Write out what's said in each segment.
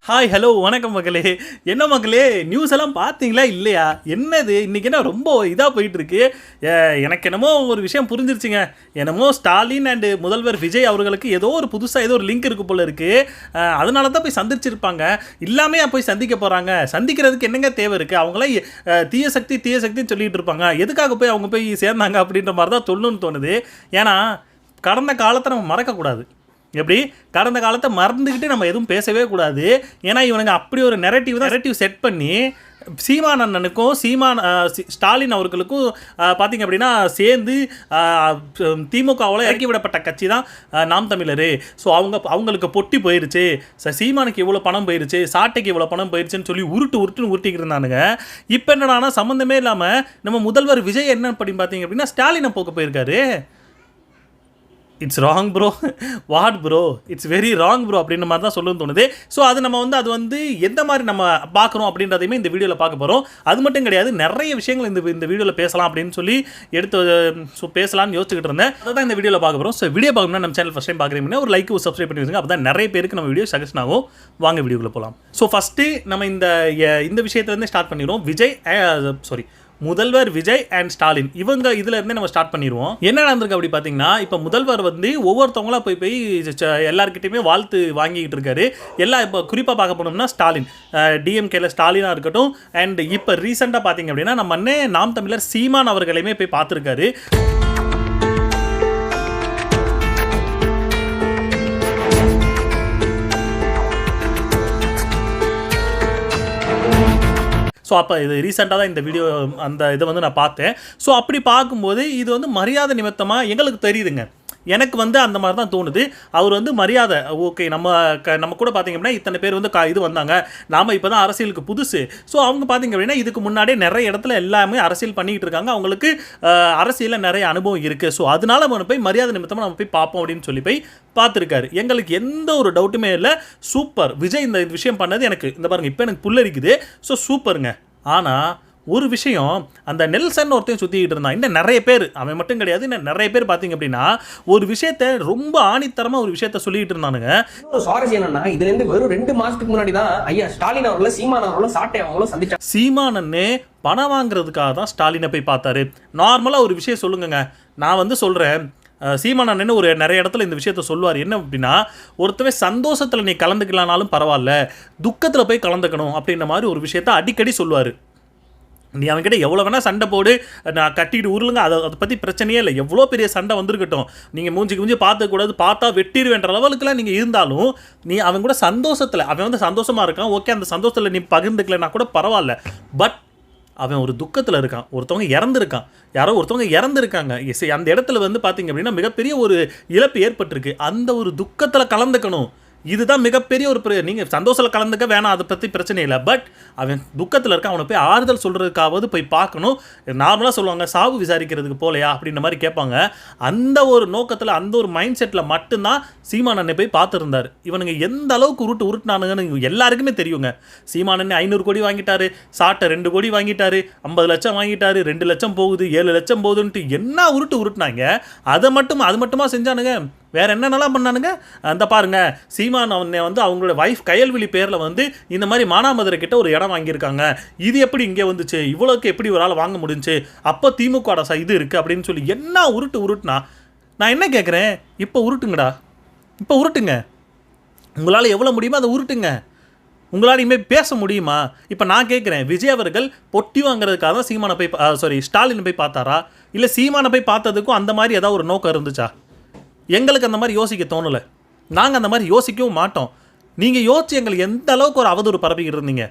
Hi hello வணக்கம் மக்களே. என்ன மக்களே, நியூஸ் எல்லாம் பார்த்தீங்களா இல்லையா? என்னது இன்னைக்கு என்ன ரொம்ப இதாக போயிட்டு இருக்கு. எனக்கு என்னமோ ஒரு விஷயம் புரிஞ்சிருச்சுங்க. என்னமோ ஸ்டாலின் அண்டு முதல்வர் விஜய் அவர்களுக்கு ஏதோ ஒரு புதுசாக ஏதோ ஒரு லிங்க் இருக்கு போல இருக்கு. அதனால தான் போய் சந்திச்சிருப்பாங்க. இல்லாமே போய் சந்திக்க போகிறாங்க. சந்திக்கிறதுக்கு என்னங்க தேவை இருக்குது? அவங்களாம் தீய சக்தின்னு சொல்லிட்டு இருப்பாங்க. எதுக்காக போய் அவங்க போய் சேர்ந்தாங்க அப்படின்ற மாதிரி தான் சொல்லணும்னு தோணுது. ஏன்னா கடந்த காலத்தை நம்ம மறக்கக்கூடாது. எப்படி கடந்த காலத்தை மறந்துக்கிட்டு நம்ம எதுவும் பேசவே கூடாது. ஏன்னா இவனுங்க அப்படி ஒரு நெரட்டிவ் செட் பண்ணி சீமான் அண்ணனுக்கும் ஸ்டாலின் அவர்களுக்கும் பார்த்திங்க அப்படின்னா சேர்ந்து திமுகவில் இறக்கி விடப்பட்ட கட்சி தான் நாம் தமிழர். ஸோ அவங்களுக்கு பொட்டி போயிருச்சு, சீமானுக்கு இவ்வளோ பணம் போயிருச்சு, சாட்டைக்கு இவ்வளோ பணம் போயிருச்சுன்னு சொல்லி உருட்டிக்கிட்டு இருந்தானுங்க. இப்போ என்னடானா சம்மந்தமே இல்லாமல் நம்ம முதல்வர் விஜய் என்ன அப்படின்னு பார்த்தீங்க அப்படின்னா ஸ்டாலினை போக்க போயிருக்காரு. It's wrong bro, what bro, it's very wrong bro அப்படின்ற மாதிரி தான் சொல்லணும்னு தோணுது. ஸோ அது வந்து எந்த மாதிரி நம்ம பார்க்குறோம் அப்படின்றதையுமே இந்த வீடியோவில் பார்க்க போகிறோம். அது மட்டும் கிடையாது, நிறைய விஷயங்கள் இந்த வீடியோவில் பேசலாம் அப்படின்னு சொல்லி பேசலாம்னு யோசிச்சுக்கிட்டு இருந்தேன். அதை தான் இந்த வீடியோவில் பார்க்க போகிறோம். ஸோ வீடியோ பார்க்கணும்னா நம்ம சேனல் ஃபஸ்ட் டைம் பார்க்குறீங்கன்னா ஒரு லைக் சப்ஸ்கிரைப் பண்ணி வச்சுங்க. அப்போ தான் நிறைய பேருக்கு நம்ம வீடியோ சஜஷன் ஆகும். வாங்க வீடியோக்குள்ளே போகலாம். ஸோ ஃபஸ்ட்டு நம்ம இந்த விஷயத்துலேருந்து ஸ்டார்ட் பண்ணிடுவோம். முதல்வர் விஜய் அண்ட் ஸ்டாலின் இவங்க இதுல இருந்தே நம்ம ஸ்டார்ட் பண்ணிடுவோம். என்ன நடந்திருக்கு அப்படி பார்த்தீங்கன்னா, இப்போ முதல்வர் வந்து ஒவ்வொருத்தவங்களா போய் எல்லாருக்கிட்டையுமே வாழ்த்து வாங்கிக்கிட்டு இருக்காரு. இப்போ குறிப்பாக பார்க்க போனோம்னா ஸ்டாலின், டிஎம்கேல ஸ்டாலினாக இருக்கட்டும். அண்ட் இப்போ ரீசெண்டாக பார்த்தீங்க அப்படின்னா நம்ம அண்ணே நாம் தமிழர் சீமான் அவர்களையுமே போய் பார்த்துருக்காரு. ஸோ அப்போ இது ரீசெண்டாக தான் இந்த வீடியோ இதை வந்து நான் பார்த்தேன். ஸோ அப்படி பார்க்கும்போது இது வந்து மரியாதை நிமித்தமாக எங்களுக்கு தெரியுதுங்க. எனக்கு வந்து அந்த மாதிரி தான் தோணுது. அவர் வந்து மரியாதை ஓகே, நம்ம கூட பார்த்திங்க அப்படின்னா இத்தனை பேர் வந்து இது வந்தாங்க, நாம் இப்போ தான் அரசியலுக்கு புதுசு. ஸோ அவங்க பார்த்திங்க அப்படின்னா இதுக்கு முன்னாடியே நிறைய இடத்துல எல்லாமே அரசியல் பண்ணிக்கிட்டு இருக்காங்க, அவங்களுக்கு அரசியலில் நிறைய அனுபவம் இருக்குது. ஸோ அதனால நம்ம போய் மரியாதை நிமித்தமாக நம்ம போய் பார்ப்போம் அப்படின்னு சொல்லி போய் பார்த்துருக்காரு. எங்களுக்கு எந்த ஒரு டவுட்டுமே இல்லை. சூப்பர் விஜய் இந்த விஷயம் பண்ணது எனக்கு இந்த பாருங்கள் இப்போ எனக்கு புல்லரிக்குது. ஸோ சூப்பருங்க. ஆனால் ஒரு விஷயம், அந்த நெல்சன் ஒருத்தையும் சுற்றிக்கிட்டு இருந்தான். இன்னும் நிறைய பேர், அவன் மட்டும் கிடையாது, இன்னும் நிறைய பேர் பார்த்தீங்க அப்படின்னா ஒரு விஷயத்த ரொம்ப ஆணித்தரமாக ஒரு விஷயத்த சொல்லிட்டு இருந்தானுங்க. சுவாரஸ்யம் என்னன்னா, இதுல இருந்து வெறும் 2 மாசத்துக்கு முன்னாடி தான் ஐயா ஸ்டாலின் அவர்களும் சீமான் அவர்களும் சாட்டை அவங்களும் சந்திச்சாங்க. சீமானன்னு பணம் வாங்குறதுக்காக தான் ஸ்டாலினை போய் பார்த்தாரு. நார்மலாக ஒரு விஷயம் சொல்லுங்க, நான் வந்து சொல்கிறேன், சீமான் அண்ணன் ஒரு நிறைய இடத்துல இந்த விஷயத்த சொல்லுவார். என்ன அப்படின்னா, ஒருத்தவே சந்தோஷத்தில் நீ கலந்துக்கலானாலும் பரவாயில்ல, துக்கத்தில் போய் கலந்துக்கணும் அப்படின்ற மாதிரி ஒரு விஷயத்த அடிக்கடி சொல்லுவார். நீ அவன்கிட்ட எவ்வளோ வேணால் சண்டை போடு, நான் கட்டிட்டு உருளுங்க, அதை பற்றி பிரச்சனையே இல்லை. எவ்வளோ பெரிய சண்டை வந்திருக்கட்டும், நீங்கள் மூஞ்சி பார்த்துக்கூடாது, பார்த்தா வெட்டிடுவேன்ற லெவலுக்குலாம் நீங்கள் இருந்தாலும் நீ அவன் கூட சந்தோஷத்தில், அவன் வந்து சந்தோஷமாக இருக்கான், ஓகே, அந்த சந்தோஷத்தில் நீ பகிர்ந்துக்கலன்னா கூட பரவாயில்ல. பட் அவன் ஒரு துக்கத்தில் இருக்கான், யாரோ ஒருத்தவங்க இறந்துருக்காங்க. அந்த இடத்துல வந்து பார்த்திங்க அப்படின்னா மிகப்பெரிய ஒரு இழப்பு ஏற்பட்டிருக்கு. அந்த ஒரு துக்கத்தில் கலந்துக்கணும். இதுதான் மிகப்பெரிய ஒரு நீங்கள் சந்தோஷத்தில் கலந்துக்க வேணாம், அதை பற்றி பிரச்சனை இல்லை. பட் அவன் துக்கத்தில் இருக்கான், அவனை போய் ஆறுதல் சொல்கிறதுக்காவது போய் பார்க்கணும். நார்மலாக சொல்லுவாங்க, சாவு விசாரிக்கிறதுக்கு போலையா அப்படின்ற மாதிரி கேட்பாங்க. அந்த ஒரு நோக்கத்தில், அந்த ஒரு மைண்ட் செட்டில் மட்டும்தான் சீமான் அண்ணன் போய் பார்த்துருந்தார். இவனுங்க எந்த அளவுக்கு உருட்டுனானுங்கன்னு எல்லாருக்குமே தெரியுங்க. சீமான் அண்ணன் 500 கோடி வாங்கிட்டாரு, சாட்டை 2 கோடி வாங்கிட்டாரு, 50 லட்சம் வாங்கிட்டாரு, 2 லட்சம் போகுது, 7 லட்சம் போகுதுன்ட்டு என்ன உருட்டுனாங்க. அது மட்டுமா செஞ்சானுங்க. வேறு என்னென்னலாம் பண்ணானுங்க. அந்த பாருங்க, சீமான் அவனை வந்து அவங்களோட வைஃப் கயல்விழி பேரில் வந்து இந்த மாதிரி மானாமதுரை கிட்ட ஒரு இடம் வாங்கியிருக்காங்க. இது எப்படி இங்கே வந்துச்சு, இவ்வளோக்கு எப்படி ஒரு ஆள் வாங்க முடிஞ்சு, அப்போ திமுக இது இருக்குது அப்படின்னு சொல்லி என்ன உருட்டுனா. நான் என்ன கேட்குறேன், இப்போ உருட்டுங்க. உங்களால் எவ்வளோ முடியுமோ அதை உருட்டுங்க. உங்களால் இனிமேல் பேச முடியுமா? இப்போ நான் கேட்குறேன், விஜய் அவர்கள் பொட்டி வாங்குறதுக்காக தான் ஸ்டாலினை போய் பார்த்தாரா, இல்லை சீமானை போய் பார்த்ததுக்கும் அந்த மாதிரி ஏதாவது ஒரு நோக்கம் இருந்துச்சா? எங்களுக்கு அந்த மாதிரி யோசிக்க தோணலை. நாங்கள் அந்த மாதிரி யோசிக்கவும் மாட்டோம். நீங்கள் யோசிச்சு எங்களுக்கு எந்த அளவுக்கு ஒரு அவதூறு பரப்பிக்கிட்டு இருந்தீங்க.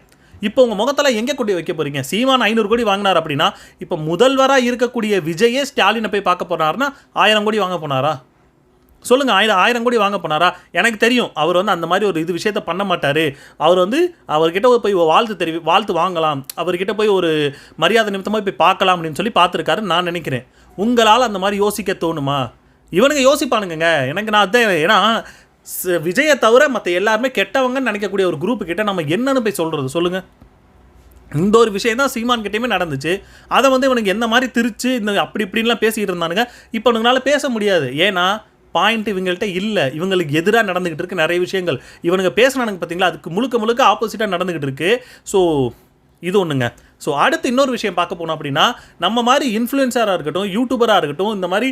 இப்போ உங்கள் முகத்தில் எங்கே கொண்டு வைக்க போகிறீங்க? சீமான் 500 கோடி வாங்கினார் அப்படின்னா, இப்போ முதல்வராக இருக்கக்கூடிய விஜயே ஸ்டாலினை போய் பார்க்க போனார்னா 1000 கோடி வாங்க போனாரா? சொல்லுங்கள், 1000 கோடி வாங்க போனாரா? எனக்கு தெரியும் அவர் வந்து அந்த மாதிரி ஒரு விஷயத்த பண்ண மாட்டார். அவர் வந்து அவர்கிட்ட போய் வாழ்த்து வாங்கலாம், அவர்கிட்ட போய் ஒரு மரியாதை நிமித்தமாக போய் பார்க்கலாம் அப்படின்னு சொல்லி பார்த்துருக்காருன்னு நான் நினைக்கிறேன். உங்களால் அந்த மாதிரி யோசிக்க தோணுமா? இவனுங்க யோசிப்பானுங்க. எனக்கு நான் அதான், ஏன்னா விஜயை தவிர மற்ற எல்லாருமே கெட்டவங்கன்னு நினைக்கக்கூடிய ஒரு குரூப்பு கிட்ட நம்ம என்னன்னு போய் சொல்கிறது சொல்லுங்கள். இந்த ஒரு விஷயம் தான் சீமான் கிட்டேயுமே நடந்துச்சு. அதை வந்து இவனுக்கு எந்த மாதிரி திரிச்சு இந்த அப்படி இப்படின்லாம் பேசிக்கிட்டு இருந்தானுங்க. இப்போ உங்களால் பேச முடியாது. ஏன்னா பாயிண்ட் இவங்கள்ட்ட இல்லை. இவங்களுக்கு எதிராக நடந்துக்கிட்டு இருக்கு நிறைய விஷயங்கள். இவனுங்க பேசுனானுங்க பார்த்தீங்களா, அதுக்கு முழுக்க ஆப்போசிட்டாக நடந்துக்கிட்டு இருக்கு. ஸோ இது ஒன்றுங்க. ஸோ அடுத்து இன்னொரு விஷயம் பார்க்க போனோம் அப்படின்னா, நம்ம மாதிரி இன்ஃப்ளூயன்சராக இருக்கட்டும், யூடியூபராக இருக்கட்டும், இந்த மாதிரி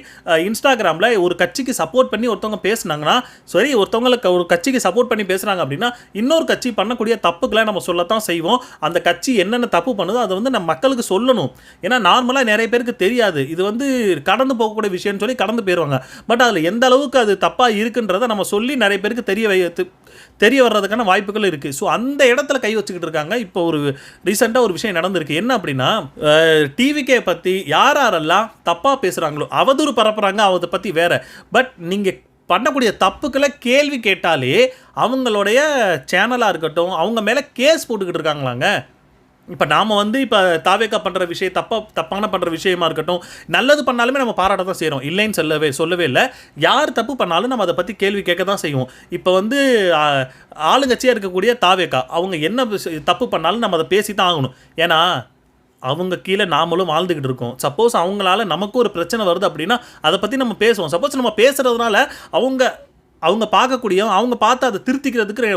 இன்ஸ்டாகிராமில் ஒரு கட்சிக்கு சப்போர்ட் பண்ணி ஒருத்தவங்க பேசுனாங்கன்னா, சரி ஒருத்தவங்களுக்கு ஒரு கட்சிக்கு சப்போர்ட் பண்ணி பேசுகிறாங்க அப்படின்னா, இன்னொரு கட்சி பண்ணக்கூடிய தப்புக்களை நம்ம சொல்லத்தான் செய்வோம். அந்த கட்சி என்னென்ன தப்பு பண்ணுதோ அதை வந்து நம்ம மக்களுக்கு சொல்லணும். ஏன்னா நார்மலாக நிறைய பேருக்கு தெரியாது, இது வந்து கடந்து போகக்கூடிய விஷயம்னு சொல்லி கடந்து போயிடுவாங்க. பட் அதில் எந்த அளவுக்கு அது தப்பாக இருக்குன்றதை நம்ம சொல்லி நிறைய பேருக்கு தெரிய வர்றதுக்கான வாய்ப்புகள் இருக்குது. ஸோ அந்த இடத்துல கை வச்சுக்கிட்டு இருக்காங்க. இப்போ ஒரு ரீசெண்டாக ஒரு விஷயம் நடந்திருக்கு. என்ன அப்படின்னா, டிவிகே பற்றி யாரெல்லாம் தப்பாக பேசுகிறாங்களோ, அவதூறு பரப்புகிறாங்க, அதை பற்றி வேற. பட் நீங்கள் பண்ணக்கூடிய தப்புக்களை கேள்வி கேட்டாலே அவங்களுடைய சேனலாக இருக்கட்டும், அவங்க மேலே கேஸ் போட்டுக்கிட்டு இருக்காங்களாங்க. இப்போ நாம் வந்து இப்போ தாவேக்கா பண்ணுற விஷயம் தப்பான பண்ணுற விஷயமா இருக்கட்டும், நல்லது பண்ணாலுமே நம்ம பாராட்ட தான் செய்கிறோம், இல்லைன்னு சொல்லவே இல்லை. யார் தப்பு பண்ணாலும் நம்ம அதை பற்றி கேள்வி கேட்க தான் செய்வோம். இப்போ வந்து ஆளுங்கட்சியாக இருக்கக்கூடிய தாவேக்கா அவங்க என்ன தப்பு பண்ணாலும் நம்ம அதை பேசி தான் ஆகணும். ஏன்னா அவங்க கீழே நாமளும் வாழ்ந்துக்கிட்டு இருக்கோம். சப்போஸ் அவங்களால நமக்கு ஒரு பிரச்சனை வருது அப்படின்னா அதை பற்றி நம்ம பேசுவோம். சப்போஸ் நம்ம பேசுகிறதுனால அவங்க பார்க்கக்கூடிய, அவங்க பார்த்து அதை திருத்திக்கிறதுக்கு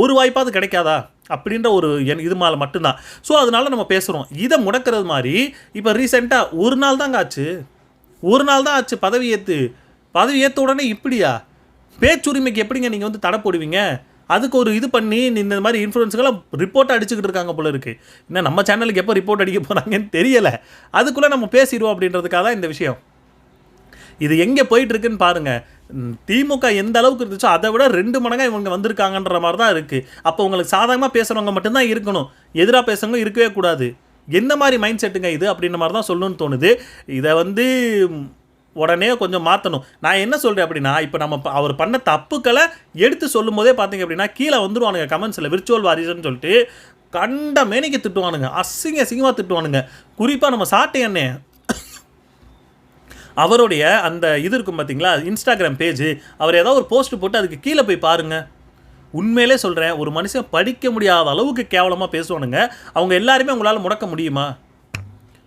ஒரு வாய்ப்பாவது கிடைக்காதா அப்படின்ற ஒரு இது மேலே மட்டும்தான். ஸோ அதனால நம்ம பேசுகிறோம். இதை முடக்கிறது மாதிரி இப்போ ரீசெண்டாக ஒரு நாள் தான் ஆச்சு பதவி ஏற்ற உடனே இப்படியா பேச்சுரிமைக்கு எப்படிங்க நீங்கள் வந்து தடை போடுவீங்க? அதுக்கு ஒரு இது பண்ணி இந்த மாதிரி இன்ஃப்ளூயன்ஸுகளை ரிப்போர்ட் அடிச்சுக்கிட்டு இருக்காங்க போல இருக்குது. இன்னும் நம்ம சேனலுக்கு எப்போ ரிப்போர்ட் அடிக்க போகிறாங்கன்னு தெரியலை. அதுக்குள்ளே நம்ம பேசிடுவோம் அப்படின்றதுக்காக தான் இந்த விஷயம். இது எங்கே போயிட்டுருக்குன்னு பாருங்கள். திமுக எந்த அளவுக்கு இருந்துச்சோ அதை விட 2 மடங்காக இவங்க வந்திருக்காங்கன்ற மாதிரி தான் இருக்குது. அப்போ உங்களுக்கு சாதகமாக பேசுகிறவங்க மட்டும்தான் இருக்கணும், எதிராக பேசுகிறவங்க இருக்கவே கூடாது. எந்த மாதிரி மைண்ட் செட்டுங்க இது அப்படின்ற மாதிரி தான் சொல்லணும்னு தோணுது. இதை வந்து உடனே கொஞ்சம் மாற்றணும். நான் என்ன சொல்கிறேன் அப்படின்னா, இப்போ நம்ம அவர் பண்ண தப்புக்களை எடுத்து சொல்லும் போதே பார்த்தீங்க அப்படின்னா கீழே வந்துடுவானுங்க கமெண்ட்ஸில் விர்ச்சுவல் வாரிசுன்னு சொல்லிட்டு கண்ட மேனிக்கு திட்டுவானுங்க, அசிங்கமாக திட்டுவானுங்க. குறிப்பாக நம்ம சாட்டை அண்ணே அவருடைய அந்த இது இருக்கும் பார்த்தீங்களா, இன்ஸ்டாகிராம் பேஜ், அவர் ஏதாவது ஒரு போஸ்ட் போட்டு அதுக்கு கீழே போய் பாருங்கள். உண்மையிலே சொல்கிறேன், ஒரு மனுஷன் படிக்க முடியாத அளவுக்கு கேவலமாக பேசுவானுங்க. அவங்க எல்லாருமே உங்களால் முடக்க முடியுமா?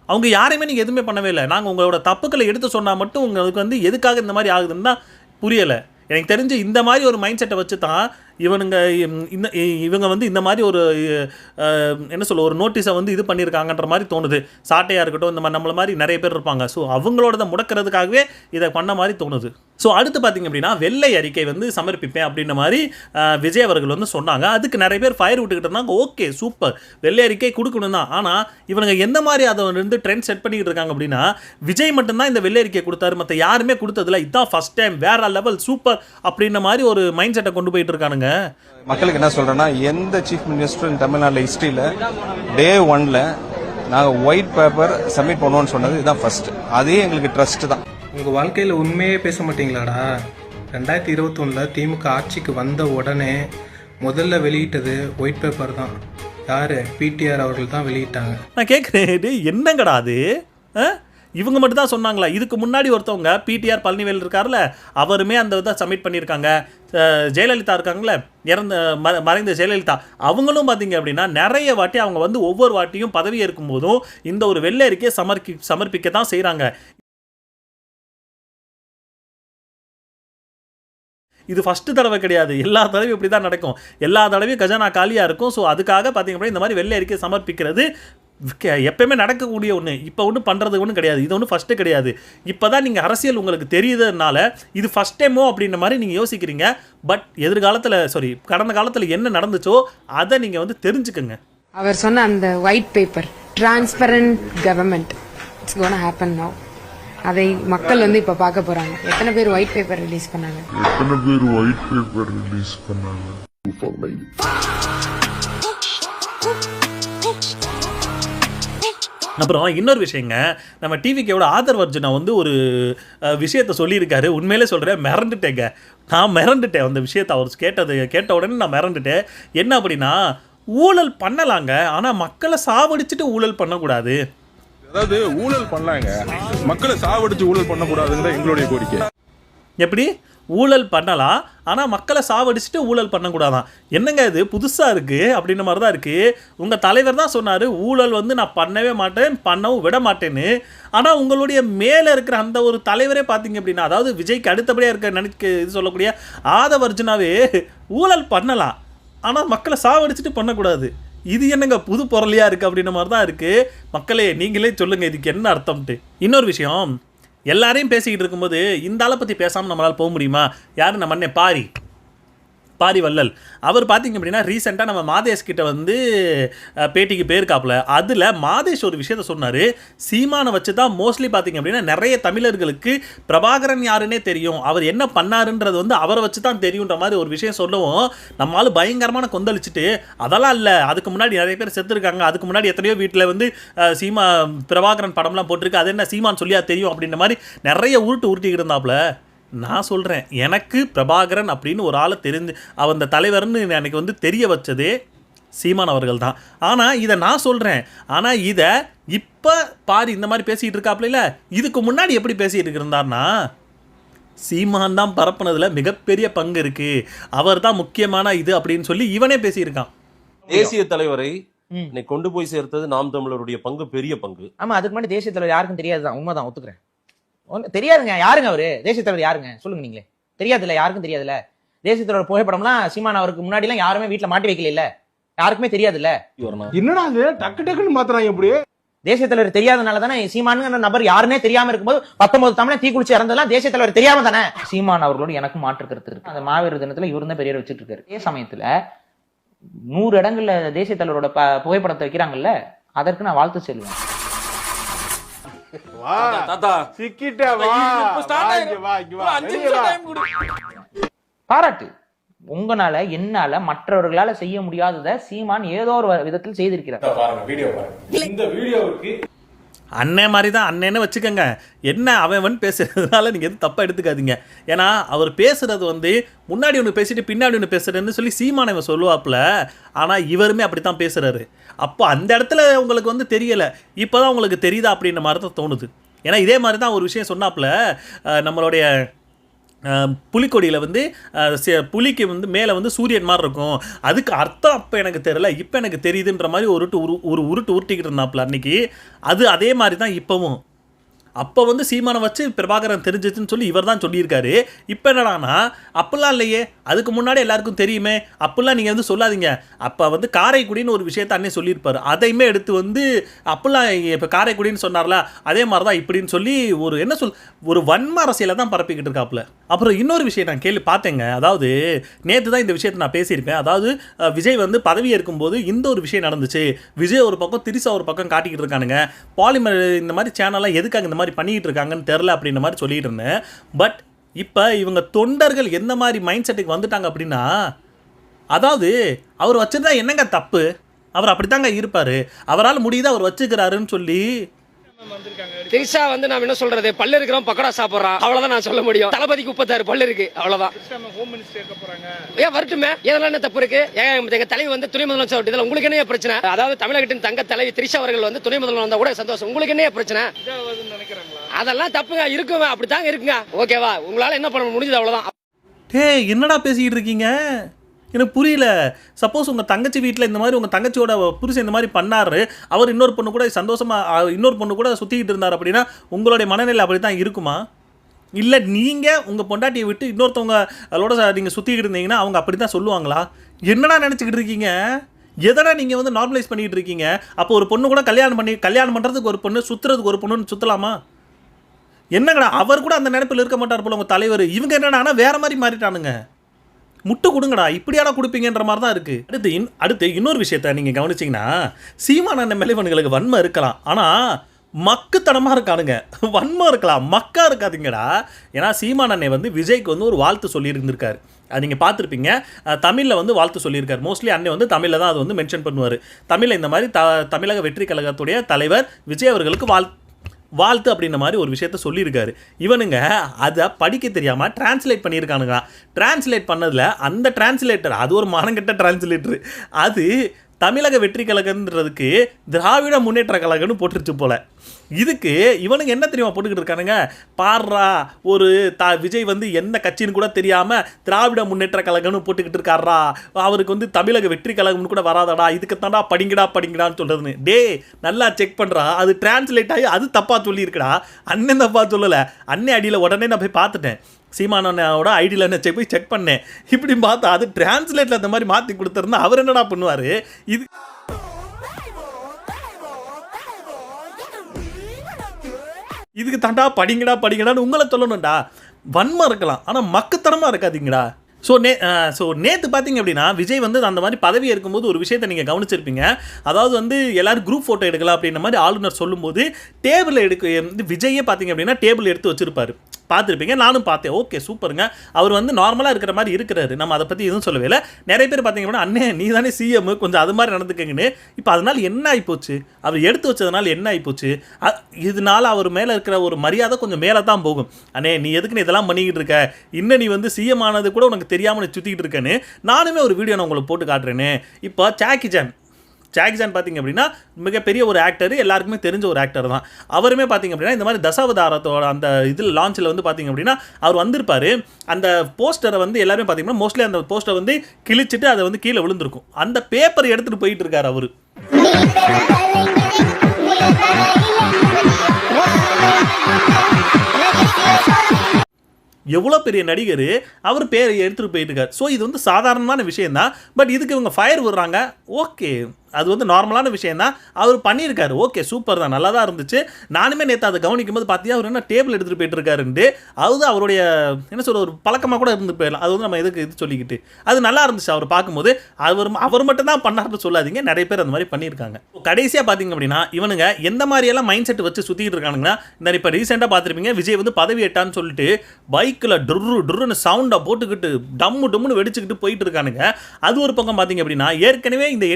அவங்க யாரையுமே நீங்கள் எதுவுமே பண்ணவே இல்லை. நாங்கள் உங்களோட தப்புக்களை எடுத்து சொன்னால் மட்டும் உங்களுக்கு வந்து எதுக்காக இந்த மாதிரி ஆகுதுன்னு தான் புரியலை. எனக்கு தெரிஞ்சு இந்த மாதிரி ஒரு மைண்ட் செட்டை வச்சு தான் இவங்க வந்து இந்த மாதிரி ஒரு என்ன சொல்ல ஒரு நோட்டீஸை வந்து இது பண்ணியிருக்காங்கன்ற மாதிரி தோணுது. சாட்டையாக இருக்கட்டும், இந்த மாதிரி நம்மள மாதிரி நிறைய பேர் இருப்பாங்க. ஸோ அவங்களோட முடக்கிறதுக்காகவே இதை பண்ண மாதிரி தோணுது. ஸோ அடுத்து பார்த்திங்க அப்படின்னா, வெள்ளை அறிக்கை வந்து சமர்ப்பிப்பேன் அப்படின்ற மாதிரி விஜய் அவர்கள் வந்து சொன்னாங்க. அதுக்கு நிறைய பேர் ஃபயர் விட்டுக்கிட்டு இருந்தாங்க. ஓகே, சூப்பர், வெள்ளை அறிக்கை கொடுக்கணும் தான். ஆனால் இவங்க எந்த மாதிரி அதை வந்து ட்ரெண்ட் செட் பண்ணிக்கிட்டு இருக்காங்க அப்படின்னா, விஜய் மட்டும்தான் இந்த வெள்ளை அறிக்கை கொடுத்தாரு, மற்ற யாருமே கொடுத்ததில்ல, இதுதான் ஃபர்ஸ்ட் டைம், வேற லெவல், சூப்பர் அப்படின்ற மாதிரி ஒரு மைண்ட் செட்டை கொண்டு போயிட்டு இருக்கானுங்க. மக்களுக்கு என்ன சொல்றேன்னா, எந்த சீஃப் மினிஸ்டர் தமிழ்நாட்டில் ஹிஸ்டரியில் டே 1ல நாங்கள் ஒயிட் பேப்பர் சப்மிட் பண்ணுவோம்னு சொன்னது இதுதான் ஃபர்ஸ்ட். அதே எங்களுக்கு ட்ரஸ்ட் தான். உங்கள் வாழ்க்கையில் உண்மையே பேச மாட்டீங்களாடா? 2021 திமுக ஆட்சிக்கு வந்த உடனே முதல்ல வெளியிட்டது ஒயிட் பேப்பர் தான். யார்? பிடிஆர் அவர்கள் தான் வெளியிட்டாங்க. நான் கேட்குறேன், என்னங்கடா அது? இவங்க மட்டும் தான் சொன்னாங்களா? இதுக்கு முன்னாடி ஒருத்தவங்க பிடிஆர் பழனிவேல் இருக்கார்ல, அவருமே அந்த இதை சப்மிட் பண்ணியிருக்காங்க. ஜெயலலிதா இருக்காங்களே, மறைந்த ஜெயலலிதா, அவங்களும் பார்த்தீங்க அப்படின்னா நிறைய வாட்டி அவங்க வந்து ஒவ்வொரு வாட்டியும் பதவி ஏற்கும் போதும் இந்த ஒரு வெள்ளை அறிக்கையை சமர்ப்பிக்க தான் செய்கிறாங்க. இது ஃபஸ்ட்டு தடவை கிடையாது, எல்லா தடவையும் இப்படி தான் நடக்கும். எல்லா தடவையும் கஜானா காலியாக இருக்கும். ஸோ அதுக்காக பார்த்தீங்க அப்படின்னா இந்த மாதிரி வெள்ளை அறிக்கை சமர்ப்பிக்கிறது எப்பயுமே நடக்கக்கூடிய ஒன்று. இப்போ ஒன்றும் பண்ணுறது ஒன்றும் கிடையாது, இது ஒன்றும் ஃபஸ்ட்டு கிடையாது. இப்போ தான் நீங்கள் அரசியல் உங்களுக்கு தெரியுதுனால இது ஃபஸ்ட் டைமோ அப்படின்ற மாதிரி நீங்கள் யோசிக்கிறீங்க. பட் கடந்த காலத்தில் என்ன நடந்துச்சோ அதை நீங்கள் வந்து தெரிஞ்சுக்கோங்க. அவர் சொன்ன அந்த white paper, transparent government, it's gonna happen now. அதை மக்கள் வந்து இப்ப பார்க்க போறாங்க. எத்தனை பேர் ஒயிட் பேப்பர் ரிலீஸ் பண்ணாங்க? அப்புறம் இன்னொரு விஷயங்க, நம்ம டிவிக்கோட ஆதரவு அர்ஜுனா வந்து ஒரு விஷயத்த சொல்லியிருக்காரு. உண்மையிலே சொல்கிறேன், மிரண்டுட்டேங்க. நான் மிரண்டுட்டேன் அந்த விஷயத்தை அவர் கேட்ட உடனே நான் மிரண்டுட்டேன். என்ன அப்படின்னா, ஊழல் பண்ணலாங்க, ஆனால் மக்களை சாவடிச்சுட்டு ஊழல் பண்ணக்கூடாது. அதாவது ஊழல் பண்ணலாங்க, மக்களை சாவடிச்சு ஊழல் பண்ணக்கூடாதுங்கிற எங்களுடைய கோரிக்கை. எப்படி ஊழல் பண்ணலாம், ஆனால் மக்களை சாவடிச்சுட்டு ஊழல் பண்ணக்கூடாதான். என்னங்க இது புதுசாக இருக்குது அப்படின்ற மாதிரி தான் இருக்குது. உங்கள் தலைவர் தான் சொன்னார் ஊழல் வந்து நான் பண்ணவே மாட்டேன், பண்ணவும் விட மாட்டேன்னு. ஆனால் உங்களுடைய மேலே இருக்கிற அந்த ஒரு தலைவரே பார்த்தீங்க அப்படின்னா, அதாவது விஜய்க்கு அடுத்தபடியாக இருக்க இது சொல்லக்கூடிய ஆதவர்ஜுனாவே ஊழல் பண்ணலாம், ஆனால் மக்களை சாவடிச்சுட்டு பண்ணக்கூடாது. இது என்னங்க புது பொருளையாக இருக்குது அப்படின்ற மாதிரி தான் இருக்குது. மக்களே நீங்களே சொல்லுங்கள் இதுக்கு என்ன அர்த்தம்ட்டு. இன்னொரு விஷயம், எல்லாரையும் பேசிக்கிட்டு இருக்கும்போது இந்த ஆளை பற்றி பேசாமல் நம்மளால் போக முடியுமா? யார் நம்ம அண்ணன் பாரி வள்ளல். அவர் பார்த்திங்க அப்படின்னா ரீசெண்டாக நம்ம மாதேஷ் கிட்ட வந்து பேட்டிக்கு போயிருக்காப்புல. அதில் மாதேஷ் ஒரு விஷயத்த சொன்னார். சீமானை வச்சு தான் மோஸ்ட்லி பார்த்திங்க அப்படின்னா நிறைய தமிழர்களுக்கு பிரபாகரன் யாருன்னே தெரியும், அவர் என்ன பண்ணாருன்றது வந்து அவரை வச்சு தான் தெரியுன்ற மாதிரி ஒரு விஷயம் சொல்லவும் நம்மளால் பயங்கரமான கொந்தளிச்சுட்டு, அதெல்லாம் இல்லை, அதுக்கு முன்னாடி நிறைய பேர் செத்துருக்காங்க, அதுக்கு முன்னாடி எத்தனையோ வீட்டில் வந்து பிரபாகரன் படம்லாம் போட்டிருக்கு, அது என்ன சீமான் சொல்லியா தெரியும் அப்படின்ற மாதிரி நிறைய உருட்டிக்கிட்டு இருந்தாப்புல. நான் சொல்கிறேன், எனக்கு பிரபாகரன் அப்படின்னு ஒரு ஆளை தெரிஞ்சு அந்த தலைவர்னு எனக்கு வந்து தெரிய வச்சதே சீமான் அவர்கள் தான். ஆனால் இதை நான் சொல்கிறேன், ஆனால் இதை இப்போ பாரி இந்த மாதிரி பேசிகிட்டு இருக்காப்புல, இதுக்கு முன்னாடி எப்படி பேசிகிட்டு இருந்தார்னா சீமான் தான் பரப்புனதில் மிகப்பெரிய பங்கு இருக்குது, அவர் தான் முக்கியமான இது அப்படின்னு சொல்லி இவனே பேசியிருக்கான். தேசிய தலைவரை இன்னைக்கு கொண்டு போய் சேர்த்தது நாம் தமிழருடைய பங்கு பெரிய பங்கு. ஆமா, அதுக்கு முன்னாடி தேசிய தலைவர் யாருக்கும் தெரியாதுதான், உண்மைதான், ஒத்துக்கிறேன். தெரியாதுங்க, யாருங்க அவரு தேசிய தலைவர் யாருங்க சொல்லுங்க நீங்களே. தெரியாதுல்ல, யாருக்கும் தெரியாதுல்ல. தேசிய தலைவர் புகைப்படம்லாம் சீமான் அவருக்கு முன்னாடி எல்லாம் யாருமே வீட்டுல மாட்டி வைக்கல, யாருக்குமே தெரியாதுல்ல. என்னடா அது டக்கு டக்குன்னு மாத்துறாங்க எப்படி? தேசிய தலைவர் தெரியாதனால தானே சீமானுங்கிற நபர் யாருன்னே தெரியாம இருக்கும்போது 19 தமிழ் தீக்குளிச்சு இறந்ததெல்லாம் தேசிய தலைவர் தெரியாம தானே. சீமான் அவர்களோடு எனக்கும் மாற்று கருத்து இருக்கு. அந்த மாவீரர் தினத்துல இவரு தான் பெரியவர் வச்சுட்டு இருக்காரு. அதே சமயத்துல 100 இடங்கள்ல தேசிய தலைவரோட புகைப்படத்தை வைக்கிறாங்கல்ல, அதற்கு நான் வாழ்த்து சொல்லுவேன். பாராட்டு. உங்களால என்னால மற்றவர்களால செய்ய முடியாததை சீமான் ஏதோ ஒரு விதத்தில் செய்திருக்கிறார். அண்ணே மாதிரி தான், அண்ணன்னு வச்சுக்கோங்க. என்ன அவன் பேசுறதுனால நீங்கள் எதுவும் தப்பாக எடுத்துக்காதீங்க. ஏன்னா அவர் பேசுகிறது வந்து முன்னாடி ஒன்று பேசிட்டு பின்னாடி ஒன்று பேசுகிறேன்னு சொல்லி சீமானை இவன் சொல்லுவாப்புல. ஆனால் இவருமே அப்படி தான் பேசுகிறாரு. அப்போ அந்த இடத்துல உங்களுக்கு வந்து தெரியலை, இப்போ தான் உங்களுக்கு தெரியுதா அப்படின்ற மாதிரி தான் தோணுது. ஏன்னா இதே மாதிரி தான் ஒரு விஷயம் சொன்னாப்புல, நம்மளுடைய புலிக்கொடியில் வந்து புலிக்கு வந்து மேலே வந்து சூரியன் மாதிரி இருக்கும், அதுக்கு அர்த்தம் அப்போ எனக்கு தெரியல, இப்போ எனக்கு தெரியுதுன்ற மாதிரி ஒரு உருட்டு உருட்டிக்கிட்டு இருந்தாப்புல அன்றைக்கி. அதே மாதிரி தான் இப்போவும். அப்போ வந்து சீமானை வச்சு பிரபாகரன் தெரிஞ்சிச்சுன்னு சொல்லி இவர் தான் சொல்லியிருக்காரு. இப்போ என்னடானா அப்படிலாம் இல்லையே, அதுக்கு முன்னாடி எல்லாருக்கும் தெரியுமே, அப்படிலாம் நீங்கள் வந்து சொல்லாதீங்க. அப்போ வந்து காரைக்குடின்னு ஒரு விஷயத்த அண்ணே சொல்லியிருப்பார், அதையுமே எடுத்து வந்து அப்படிலாம் இப்போ காரைக்குடின்னு சொன்னார்ல அதே மாதிரி தான் இப்படின்னு சொல்லி ஒரு வன்ம அரசியலை தான் பரப்பிக்கிட்டு இருக்காப்புல. அப்புறம் இன்னொரு விஷயம் நான் பார்த்தேங்க. அதாவது நேற்று தான் இந்த விஷயத்தை நான் பேசியிருப்பேன். அதாவது விஜய் வந்து பதவி ஏற்கும்போது இந்த ஒரு விஷயம் நடந்துச்சு. விஜய் ஒரு பக்கம் திரிசா ஒரு பக்கம் காட்டிக்கிட்டு இருக்கானுங்க. பாலிமர் இந்த மாதிரி சேனல்லாம் எதுக்காக இந்த மாதிரி பண்ணிக்கிட்டு இருக்காங்கன்னு தெரில அப்படின்ற மாதிரி சொல்லிட்டு இருந்தேன். பட் இப்போ இவங்க தொண்டர்கள் எந்த மாதிரி மைண்ட் செட்டுக்கு வந்துட்டாங்க அப்படின்னா, அதாவது அவர் வச்சிருந்தா என்னங்க தப்பு, அவர் அப்படித்தாங்க இருப்பார், அவரால் முடியுது அவர் வச்சுக்கிறாருன்னு சொல்லி. திரிஷா வந்து நான் என்ன சொல்றது, பல்லு இருக்கிறோம் பக்கடா சாப்பிடுறான், அவ்வளவுதான் நான் சொல்ல முடியும். தளபதிக்கு 36 பல்லு இருக்கு, அவ்வளவுதான். ஏன் வரட்டுமே, இதெல்லாம் என்ன தப்பு இருக்கு? எங்க தலைவி வந்து துணை முதலமைச்சர், இதுல உங்களுக்கு என்ன பிரச்சனை? அதாவது தமிழகத்தின் தங்க தலைவி திரிஷா அவர்கள் வந்து துணை முதல்வர் வந்தா கூட சந்தோஷம், உங்களுக்கு என்ன பிரச்சனை? அதெல்லாம் தப்புங்க, இருக்குங்க, அப்படித்தாங்க இருக்குங்க. ஓகேவா, உங்களால என்ன பண்ண முடிஞ்சது, அவ்வளவுதான். டேய் என்னடா பேசிக்கிட்டு இருக்கீங்க, எனக்கு புரியல. சப்போஸ் உங்கள் தங்கச்சி வீட்டில் இந்த மாதிரி உங்கள் தங்கச்சியோட புருஷன் இந்த மாதிரி பண்ணார், அவர் இன்னொரு பொண்ணு கூட சந்தோஷமாக இன்னொரு பொண்ணு கூட சுற்றிக்கிட்டு இருந்தார் அப்படின்னா உங்களுடைய மனநிலை அப்படி தான் இருக்குமா? இல்லை நீங்கள் உங்கள் பொண்டாட்டியை விட்டு இன்னொருத்தவங்களோட நீங்கள் சுற்றிக்கிட்டு இருந்தீங்கன்னா அவங்க அப்படி தான் சொல்லுவாங்களா? என்னடா நினச்சிக்கிட்டு இருக்கீங்க? எதனா நீங்கள் வந்து நார்மலைஸ் பண்ணிக்கிட்டு இருக்கீங்க? அப்போ ஒரு பொண்ணு கூட கல்யாணம் பண்ணுறதுக்கு ஒரு பொண்ணு, சுற்றுறதுக்கு ஒரு பொண்ணுன்னு சுற்றலாமா? என்னங்கடா, அவர் கூட அந்த நினைப்பில் இருக்க மாட்டார் போல உங்கள் தலைவர். இவங்க என்னன்னா வேற மாதிரி மாறிட்டானுங்க. முட்டு கொடுங்கடா, இப்படியாடா கொடுப்பீங்கன்ற மாதிரி தான் இருக்குது. அடுத்து இன்னொரு விஷயத்த நீங்கள் கவனிச்சிங்கன்னா, சீமான் அண்ணன் மேலே இவனுங்களுக்கு வன்மை இருக்கலாம், ஆனால் மக்குத்தனமாக இருக்கானுங்க. வன்மை இருக்கலாம், மக்கா இருக்காதுங்கடா. ஏன்னா சீமான் அண்ணன் வந்து விஜய்க்கு வந்து ஒரு வாழ்த்து சொல்லியிருந்திருக்காரு, அது நீங்கள் பார்த்துருப்பீங்க. தமிழில் வந்து வாழ்த்து சொல்லியிருக்காரு. மோஸ்ட்லி அண்ணன் வந்து தமிழில் தான் அது வந்து மென்ஷன் பண்ணுவார். தமிழில் இந்த மாதிரி தமிழக வெற்றி கழகத்துடைய தலைவர் விஜய் அவர்களுக்கு வாழ்த்து அப்படின்ற மாதிரி ஒரு விஷயத்த சொல்லியிருக்காரு. இவனுங்க அதை படிக்க தெரியாமல் டிரான்ஸ்லேட் பண்ணியிருக்கானுங்க. டிரான்ஸ்லேட் பண்ணதில் அந்த டிரான்ஸ்லேட்டர், அது ஒரு மானங்கெட்ட டிரான்ஸ்லேட்டர், அது தமிழக வெற்றி கழகம்ன்றதுக்கு திராவிட முன்னேற்ற கழகம்னு போட்டுருச்சு போல. இதுக்கு இவனுங்க என்ன தெரியுமா போட்டுக்கிட்டு இருக்கானுங்க, பாடுறா ஒரு விஜய் வந்து என்ன கட்சின்னு கூட தெரியாமல் திராவிட முன்னேற்ற கழகம்னு போட்டுக்கிட்டு இருக்காரா, அவருக்கு வந்து தமிழக வெற்றி கழகம்னு கூட வராதடா, இதுக்கு தாண்டா படிங்கடான்னு சொல்கிறதுன்னு. டே நல்லா செக் பண்ணுறா, அது டிரான்ஸ்லேட் ஆகி அது தப்பாக சொல்லியிருக்கடா. அண்ணன் தப்பாக சொல்லலை, அண்ணன் அடியில் உடனே நான் போய் பார்த்துட்டேன், சீமானோட ஐடியில் என்ன போய் செக் பண்ணேன். இப்படி பார்த்தா அது டிரான்ஸ்லேட்டில் அந்த மாதிரி மாற்றி கொடுத்துருந்தா அவர் என்னடா பண்ணுவார். இதுக்கு தாண்டா படிங்கடான்னு உங்களை சொல்லணும்டா. வன்மம் இருக்கலாம், ஆனால் மக்குத்தனமாக இருக்காதீங்கடா. ஸோ நேற்று பார்த்தீங்க அப்படின்னா விஜய் வந்து அந்த மாதிரி பதவி இருக்கும்போது ஒரு விஷயத்தை நீங்கள் கவனிச்சிருப்பீங்க. அதாவது வந்து எல்லாரும் குரூப் ஃபோட்டோ எடுக்கலாம் அப்படின்ற மாதிரி ஆளுநர் சொல்லும்போது டேபிள் விஜயே பார்த்தீங்க அப்படின்னா டேபிள் எடுத்து வச்சிருப்பாரு, பார்த்துருப்பீங்க. நானும் பார்த்தேன். ஓகே சூப்பருங்க, அவர் வந்து நார்மலாக இருக்கிற மாதிரி இருக்கிறாரு, நம்ம அதை பற்றி எதுவும் சொல்லவே இல்லை. நிறைய பேர் பார்த்தீங்க அப்படின்னா அண்ணே நீ தானே சிஎம், கொஞ்சம் அது மாதிரி நடந்துக்கங்கன்னு. இப்போ அதனால் என்ன ஆகிப்போச்சு, அவர் எடுத்து வச்சதுனால என்ன ஆகிப்போச்சு, இதனால அவர் மேலே இருக்கிற ஒரு மரியாதை கொஞ்சம் மேலே தான் போகும். அண்ணே நீ எதுக்குன்னு இதெல்லாம் பண்ணிக்கிட்டு இருக்க, இன்னும் நீ வந்து சிஎம் ஆனது கூட உனக்கு தெரியாமல் சுற்றிக்கிட்டு இருக்கேன்னு நானுமே ஒரு வீடியோ நான் உங்களுக்கு போட்டு காட்டுறேன்னு. இப்போ ஜாக்கி ஜான் பார்த்தீங்க அப்படின்னா மிகப்பெரிய ஒரு ஆக்டர், எல்லாருக்குமே தெரிஞ்ச ஒரு ஆக்டர் தான். அவருமே பார்த்தீங்க அப்படின்னா இந்த மாதிரி தசாவதாரத்தோட அந்த இதில் லான்ச்சில் வந்து பார்த்தீங்க அப்படின்னா அவர் வந்திருப்பார். அந்த போஸ்டரை வந்து எல்லாருமே பார்த்தீங்கன்னா மோஸ்ட்லி அந்த போஸ்டரை வந்து கிழிச்சிட்டு அதை வந்து கீழே விழுந்திருக்கும். அந்த பேப்பர் எடுத்துகிட்டு போயிட்டு இருக்கார் அவர். எவ்வளோ பெரிய நடிகர், அவர் பேரை எடுத்துகிட்டு போயிட்டு இருக்கார். ஸோ இது வந்து சாதாரணமான விஷயந்தான். பட் இதுக்கு இவங்க ஃபயர் விடுறாங்க. ஓகே, அது வந்து நார்மலான விஷயம் தான், அவர் பண்ணியிருக்காரு. ஓகே சூப்பர் தான், நல்லா தான் இருந்துச்சு. நானுமே நேற்று அதை கவனிக்கும் போது பார்த்தீங்கன்னா அவர் என்ன டேபிள் எடுத்துகிட்டு போயிட்டு இருக்காருன்ட்டு, அது அவருடைய என்ன சொல்ற ஒரு பழக்கமாக கூட இருந்து போயிடலாம். அது வந்து நம்ம எதுக்கு இது சொல்லிக்கிட்டு, அது நல்லா இருந்துச்சு அவர் பார்க்கும்போது. அவர் மட்டும் தான் பண்ணார்னு சொல்லாதீங்க, நிறைய பேர் அந்த மாதிரி பண்ணியிருக்காங்க. கடைசியாக பார்த்தீங்க அப்படின்னா இவனுங்க எந்த மாதிரியெல்லாம் மைண்ட் செட் வச்சு சுற்றிட்டு இருக்கானுங்கன்னா, இந்த இப்போ ரீசெண்டாக பார்த்துருப்பீங்க விஜய் வந்து பதவி எட்டான்னு சொல்லிட்டு பைக்கில் டுர்னு சவுண்டை போட்டுக்கிட்டு டம்முன்னு வெடிச்சுக்கிட்டு போயிட்டு இருக்கானுங்க. அது ஒரு பக்கம் பார்த்தீங்க அப்படின்னா ஏற்கனவே இந்த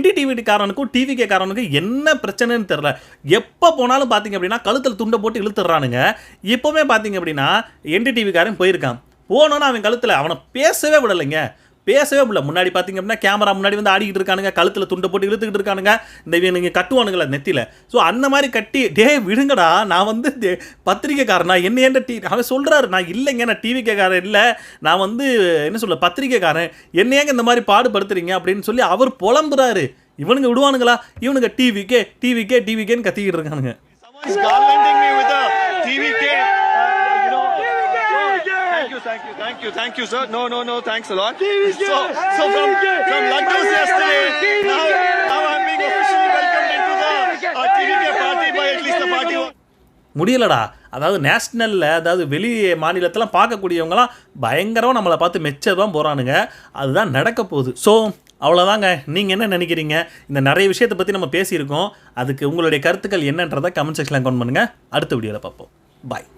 என்டிடிவி காரனுக்கும் டிவிகே காரனுக்கும் என்ன பிரச்சனைன்னு தெரியல. எப்போ போனாலும் பார்த்தீங்க அப்படின்னா கழுத்தில் துண்டை போட்டு இழுத்துறானுங்க. இப்போவுமே பார்த்தீங்க அப்படின்னா என்டிடிவி காரன் போயிருக்கான், போனோன்னா அவன் கழுத்தில் அவனை பேசவே விடலைங்க, பேசவே முடியல. முன்னாடி பார்த்தீங்க அப்படின்னா கேமரா முன்னாடி வந்து ஆடிக்கிட்டு இருக்கானுங்க, கழுத்தில் துண்டை போட்டு இழுத்துக்கிட்டு இருக்கானுங்க. இந்த நீங்கள் கட்டுவானுங்களா நெத்தியில், ஸோ அந்த மாதிரி கட்டி டே விடுங்கடா, நான் வந்து பத்திரிக்கைக்காரனா என்ன ஏன்ட அவன் சொல்கிறாரு, நான் இல்லைங்க நான் டிவிக்காரன் இல்லை, நான் வந்து என்ன சொல்ல பத்திரிக்கைக்காரன், என்னையாங்க இந்த மாதிரி பாடுபடுத்துறீங்க அப்படின்னு சொல்லி அவர் புலம்புறாரு. இவனுங்க விடுவானுங்களா, இவனுங்க டிவிக்கேன்னு கத்திக்கிட்டு இருக்கானுங்க. Thank you, sir. No, thanks a lot. So from Lagos yesterday, now I'm being officially welcomed into the TVK party by at least the party. முடியலடா, அதாவது நேஷ்னலில், அதாவது வெளி மாநிலத்தெல்லாம் பார்க்கக்கூடியவங்களாம் பயங்கரமாக நம்மளை பார்த்து மெச்சதான் போகிறானுங்க. அதுதான் நடக்க போகுது. ஸோ அவ்வளோதாங்க. நீங்கள் என்ன நினைக்கிறீங்க? இந்த நிறைய விஷயத்தை பற்றி நம்ம பேசியிருக்கோம். அதுக்கு உங்களுடைய கருத்துக்கள் என்னன்றதை கமெண்ட் செக்ஷனில் கமெண்ட் பண்ணுங்கள். அடுத்த வீடியோவில் பார்ப்போம். பாய்.